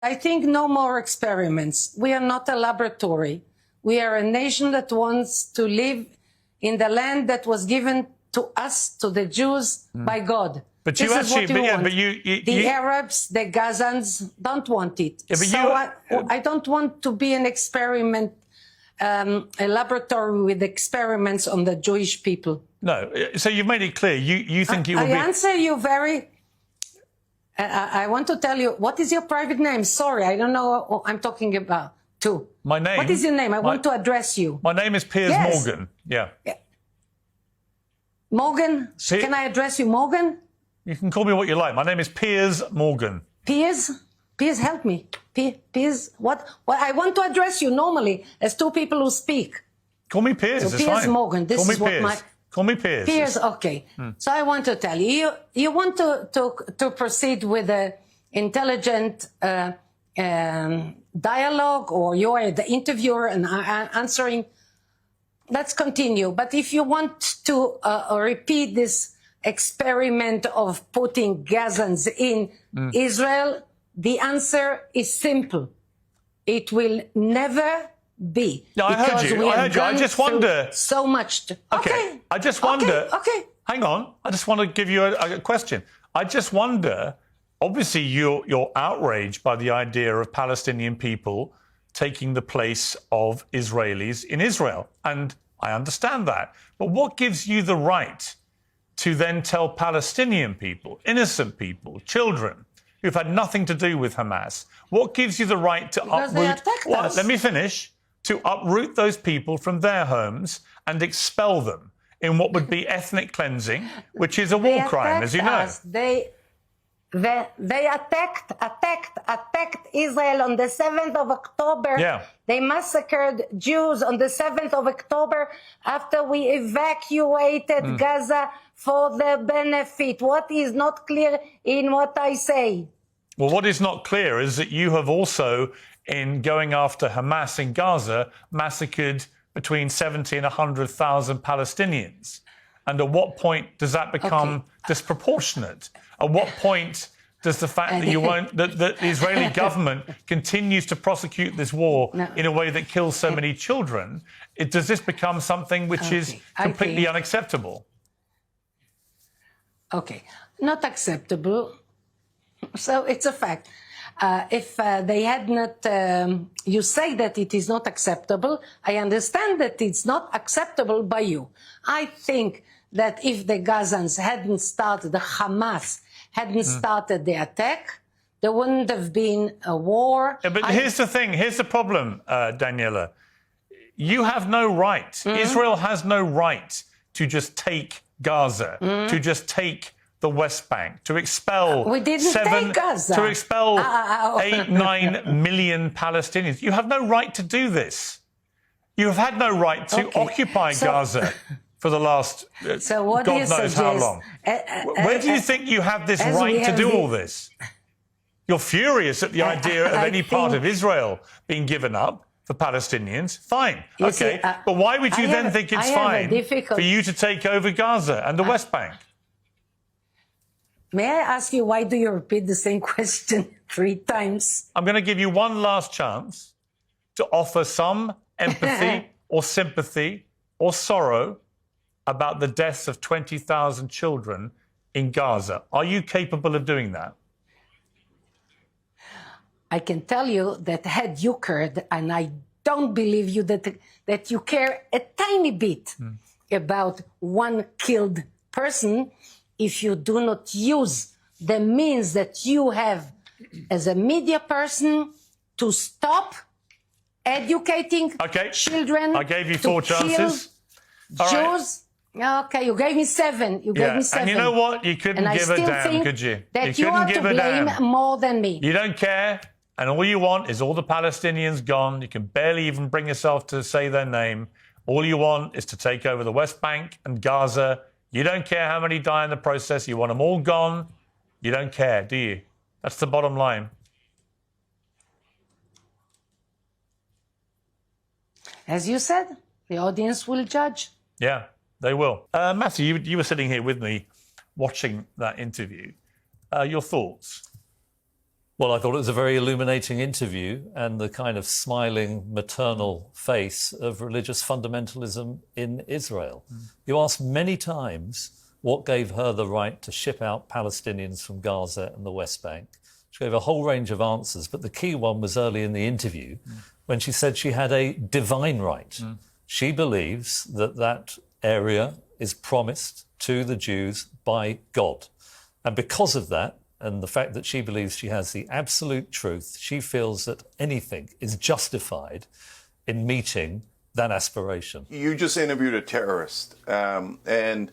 I think no more experiments. We are not a laboratory. We are a nation that wants to live in the land that was given to us, to the Jews, by God. But this you is actually, what you but, want. but the Arabs, the Gazans don't want it. Yeah, but so I don't want to be an experiment, a laboratory with experiments on the Jewish people. No, so you've made it clear. You think it will be... I answer you very... I want to tell you, what is your private name? Sorry, I don't know what I'm talking about, too. My name? What is your name? I want to address you. My name is Piers Morgan, yeah. Morgan? Can I address you Morgan? You can call me what you like. My name is Piers Morgan. Piers? Piers, help me. Piers, what? Well, I want to address you normally as two people who speak. Call me Piers, so it's Piers fine. Morgan, this call me is what Piers. my... Call me Piers. Piers, okay. So I want to tell you, you want to proceed with an intelligent dialogue, or you are the interviewer and answering. Let's continue. But if you want to repeat this experiment of putting Gazans in Israel, the answer is simple. It will never be. Yeah, I heard you. I just wonder. So much. Okay. I just wonder. Okay. Hang on. I just want to give you a question. I just wonder. Obviously, you're outraged by the idea of Palestinian people taking the place of Israelis in Israel, and I understand that. But what gives you the right to then tell Palestinian people, innocent people, children, who've had nothing to do with Hamas, what gives you the right to uproot... Well, let me finish. To uproot those people from their homes and expel them in what would be ethnic cleansing, which is a war crime, as you know. They attacked Israel on the 7th of October. Yeah. They massacred Jews on the 7th of October after we evacuated Gaza for their benefit. What is not clear in what I say? Well, what is not clear is that you have also, in going after Hamas in Gaza, massacred between 70 and 100,000 Palestinians. And at what point does that become disproportionate? At what point does the fact that that the Israeli government continues to prosecute this war in a way that kills so many children, does this become something which is completely unacceptable? Okay, not acceptable. So it's a fact. If they had not, you say that it is not acceptable. I understand that it's not acceptable by you. I think that if the Gazans hadn't started, the Hamas hadn't started the attack, there wouldn't have been a war. Yeah, but here's the thing, here's the problem, Daniela. You have no right, Israel has no right to just take Gaza, to just take the West Bank, to expel we didn't take Gaza. To expel 8-9 million Palestinians. You have no right to do this. You have had no right to occupy Gaza for the last God knows how long. Where do you think you have this right to do all this? You're furious at the idea of any part of Israel being given up for Palestinians. Fine. Okay. But why would you then think it's fine for you to take over Gaza and the West Bank? May I ask you, why do you repeat the same question 3 times? I'm going to give you one last chance to offer some empathy or sympathy or sorrow about the deaths of 20,000 children in Gaza. Are you capable of doing that? I can tell you that had you cared, and I don't believe you that you care a tiny bit about one killed person, if you do not use the means that you have as a media person to stop educating children. I gave you 4 chances. Jews. Okay, you gave me 7. You gave me 7. And you know what? You couldn't give a damn, could you? That you are to blame more than me. You don't care, and all you want is all the Palestinians gone. You can barely even bring yourself to say their name. All you want is to take over the West Bank and Gaza. You don't care how many die in the process. You want them all gone. You don't care, do you? That's the bottom line. As you said, the audience will judge. Yeah, they will. Matthew, you were sitting here with me watching that interview. Your thoughts? Well, I thought it was a very illuminating interview and the kind of smiling maternal face of religious fundamentalism in Israel. You asked many times what gave her the right to ship out Palestinians from Gaza and the West Bank. She gave a whole range of answers, but the key one was early in the interview when she said she had a divine right. She believes that that area is promised to the Jews by God. And because of that, and the fact that she believes she has the absolute truth, she feels that anything is justified in meeting that aspiration. You just interviewed a terrorist, and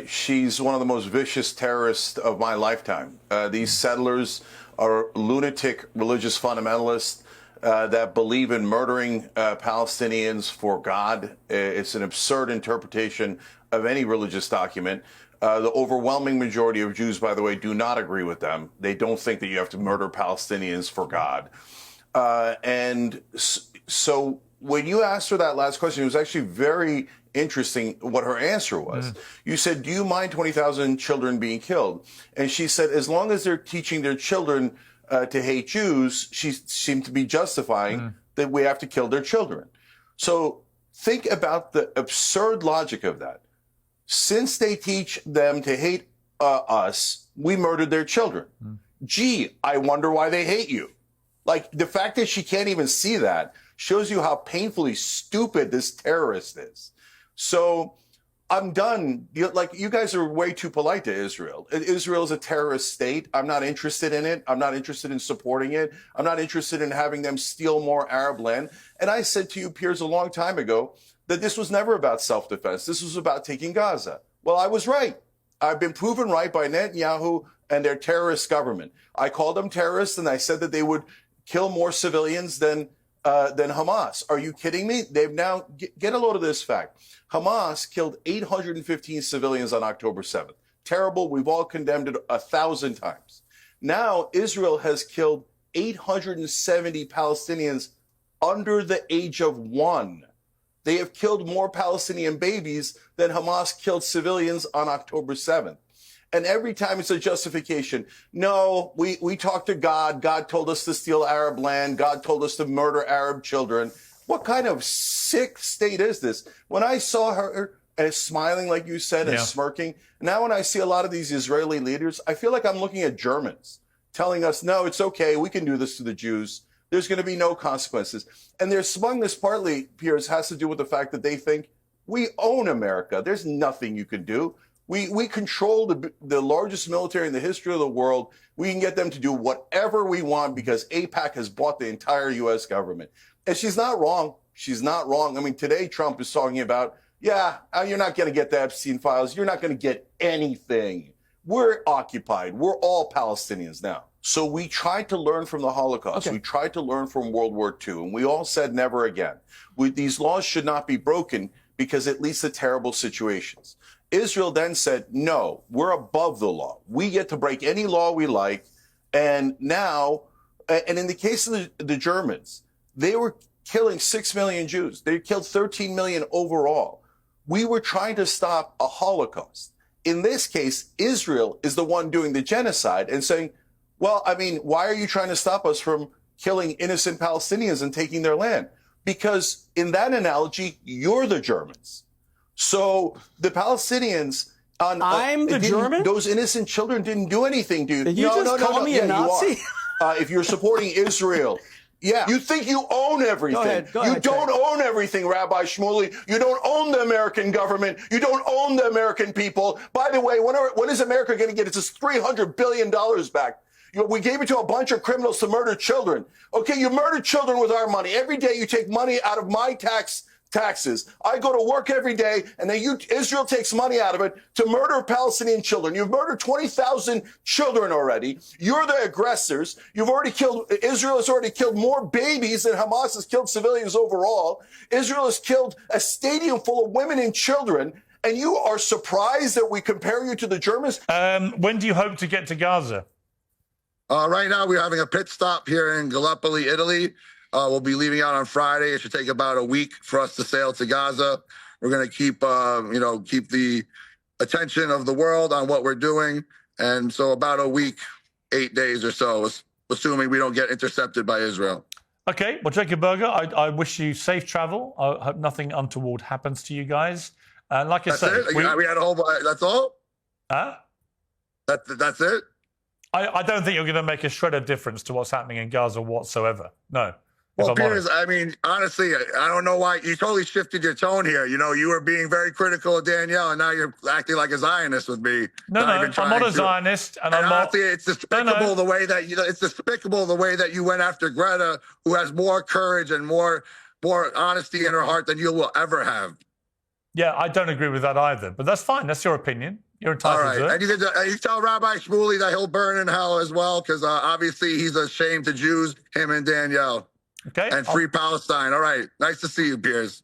she's one of the most vicious terrorists of my lifetime. These settlers are lunatic religious fundamentalists that believe in murdering Palestinians for God. It's an absurd interpretation of any religious document. The overwhelming majority of Jews, by the way, do not agree with them. They don't think that you have to murder Palestinians for God. And so when you asked her that last question, it was actually very interesting what her answer was. You said, do you mind 20,000 children being killed? And she said, as long as they're teaching their children to hate Jews, she seemed to be justifying that we have to kill their children. So think about the absurd logic of that. Since they teach them to hate us, we murdered their children. Gee, I wonder why they hate you. Like, the fact that she can't even see that shows you how painfully stupid this terrorist is. So I'm done. You guys are way too polite to Israel. Israel is a terrorist state. I'm not interested in it. I'm not interested in supporting it. I'm not interested in having them steal more Arab land. And I said to you, Piers, a long time ago, that this was never about self-defense. This was about taking Gaza. Well, I was right. I've been proven right by Netanyahu and their terrorist government. I called them terrorists, and I said that they would kill more civilians than Hamas. Are you kidding me? They've now, get a load of this fact. Hamas killed 815 civilians on October 7th. Terrible. We've all condemned it 1,000 times. Now, Israel has killed 870 Palestinians under the age of 1. They have killed more Palestinian babies than Hamas killed civilians on October 7th. And every time it's a justification. No, we talked to God. God told us to steal Arab land. God told us to murder Arab children. What kind of sick state is this? When I saw her smiling, like you said, and smirking, now when I see a lot of these Israeli leaders, I feel like I'm looking at Germans telling us, no, it's okay. We can do this to the Jews. There's going to be no consequences. And their smugness partly, Piers, has to do with the fact that they think we own America. There's nothing you can do. We control the largest military in the history of the world. We can get them to do whatever we want because AIPAC has bought the entire U.S. government. And she's not wrong. She's not wrong. I mean, today Trump is talking about, you're not going to get the Epstein files. You're not going to get anything. We're occupied. We're all Palestinians now. So we tried to learn from the Holocaust. Okay. We tried to learn from World War II, and we all said never again. These laws should not be broken because it leads to terrible situations. Israel then said, no, we're above the law. We get to break any law we like. And now, and in the case of the Germans, they were killing 6 million Jews. They killed 13 million overall. We were trying to stop a Holocaust. In this case, Israel is the one doing the genocide and saying, well, I mean, why are you trying to stop us from killing innocent Palestinians and taking their land? Because in that analogy, you're the Germans. So the Palestinians I'm the German? Those innocent children didn't do anything, dude. Did you call me a Nazi? You are. If you're supporting Israel, you think you own everything. Go ahead, you don't own everything, Rabbi Shmuley. You don't own the American government. You don't own the American people. By the way, when is America going to get its $300 billion back? We gave it to a bunch of criminals to murder children. Okay, you murder children with our money. Every day you take money out of my taxes. I go to work every day, and then Israel takes money out of it to murder Palestinian children. You've murdered 20,000 children already. You're the aggressors. Israel has already killed more babies than Hamas has killed civilians overall. Israel has killed a stadium full of women and children, and you are surprised that we compare you to the Germans? When do you hope to get to Gaza? Right now, we're having a pit stop here in Gallipoli, Italy. We'll be leaving out on Friday. It should take about a week for us to sail to Gaza. We're going to keep the attention of the world on what we're doing. And so about a week, 8 days or so is assuming we don't get intercepted by Israel. Okay, well, Jacob Berger, I wish you safe travel. I hope nothing untoward happens to you guys. And like I said, we had a whole. That's all. Huh? That's it. I don't think you're going to make a shred of difference to what's happening in Gaza whatsoever. No. Well, Piers, I mean, honestly, I don't know why you totally shifted your tone here. You know, you were being very critical of Danielle, and now you're acting like a Zionist with me. No, I'm not a Zionist, and I'm honestly, not. It's despicable the way that it's despicable the way that you went after Greta, who has more courage and more honesty in her heart than you will ever have. Yeah, I don't agree with that either, but that's fine. That's your opinion. You're entitled to it. And you tell Rabbi Shmuley that he'll burn in hell as well, because obviously he's a shame to Jews, him and Danielle. Okay. And free Palestine. All right. Nice to see you, Piers.